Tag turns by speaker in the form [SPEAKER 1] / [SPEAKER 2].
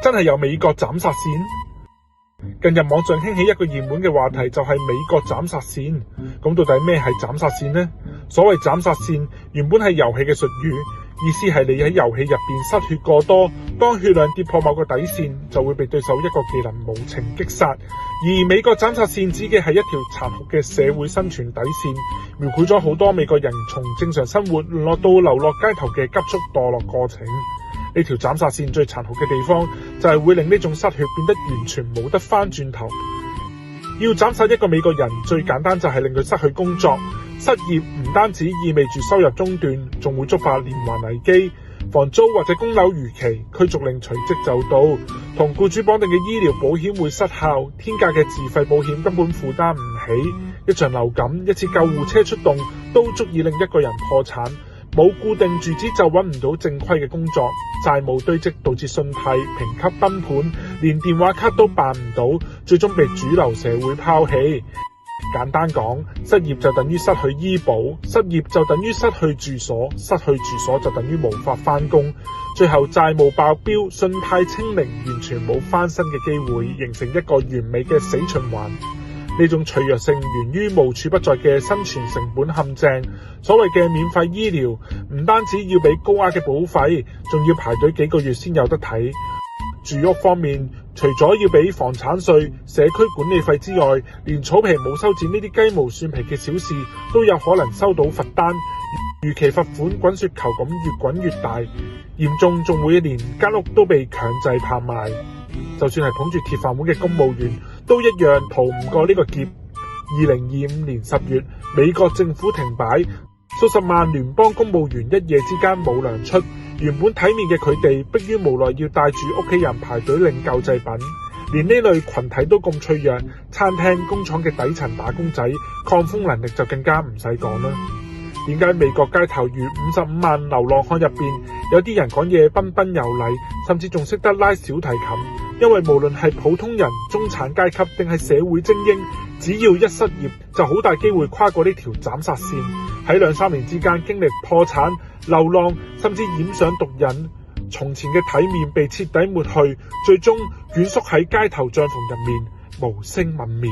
[SPEAKER 1] 真係有美國斬殺線？近日網上興起一個熱門嘅話題，就係美國斬殺線。咁到底咩係斬殺線呢？所謂斬殺線原本係遊戲嘅術語，意思係你喺遊戲入邊失血過多，當血量跌破某個底線，就會被對手一個技能無情擊殺。而美國斬殺線指嘅係一條殘酷嘅社會生存底線，描繪咗好多美國人從正常生活淪落到流落街頭嘅急速墮落過程。呢條斬殺線最殘酷嘅地方就係會令呢種失血變得完全冇得翻轉頭。要斬殺一個美國人，最簡單就係令佢失去工作。失業唔單止意味住收入中斷，仲會觸發連環危機，房租或者供樓逾期，驅逐令隨即就到，同僱主綁定嘅醫療保險會失效，天價嘅自費保險根本負擔唔起，一場流感、一次救護車出動都足以令一個人破產。冇固定住址就揾唔到正規嘅工作，債務堆積導致信貸評級崩盤，連電話卡都辦唔到，最終被主流社會拋棄。簡單講，失業就等於失去醫保，失業就等於失去住所，失去住所就等於無法返工，最後債務爆標，信貸清零，完全冇翻身嘅機會，形成一個完美嘅死循環。呢種脆弱性源於無處不在嘅生存成本陷阱。所謂嘅免費醫療，唔單止要俾高額嘅保費，仲要排隊幾個月先有得睇。住屋方面，除咗要俾房產稅、社區管理費之外，連草皮冇修剪呢啲雞毛蒜皮嘅小事，都有可能收到罰單，逾期罰款滾雪球咁越滾越大，嚴重仲會連間屋都被強制拍賣。就算係捧住鐵飯碗嘅公務員，都一樣逃唔過呢個劫。2025年10月，美國政府停擺，數十萬聯邦公務員一夜之間冇糧出，原本體面嘅佢哋，迫於無奈要帶住屋企人排隊領救濟品。連呢類群體都咁脆弱，餐廳、工廠嘅底層打工仔，抗風能力就更加唔使講啦。點解美國街頭如55萬流浪漢入邊，有啲人講嘢彬彬有禮，甚至仲識得拉小提琴？因為無論係普通人、中產階級定係社會精英，只要一失業，就好大機會跨過呢條斬殺線，喺2-3年之間經歷破產、流浪，甚至染上毒癮。從前嘅體面被徹底抹去，最終蜷縮喺街頭帳篷入面，無聲泯滅。